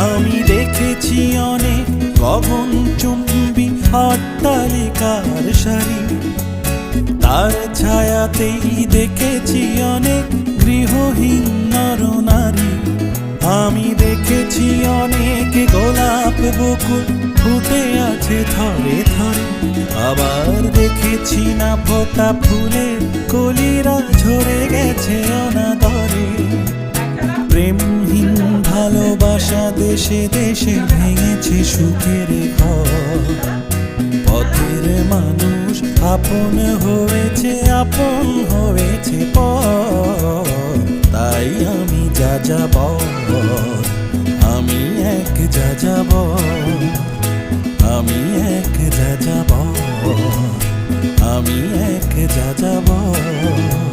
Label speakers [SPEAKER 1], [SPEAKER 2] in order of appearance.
[SPEAKER 1] আমি দেখেছি অনেক গগনচুম্বী অট্টালিকার সারি, তার ছায়াতেই দেখেছি অনেক গৃহহীন নরনারী। আমি দেখেছি অনেক গোলাপ বকুল ফুটে আছে থরে থরে, আবার দেখেছি না ফোটা ফুলের কলিরা ঝরে গেছে অনাদরে। প্রেমহীন ভালোবাসা দেশে দেশে ভেঙেছে সুখের ঘর, পথের মানুষ আপন হয়েছে পর। তাই আমি যাযাবর, আমি এক যাযাবর, আমি এক যাযাবর, আমি এক যাযাবর।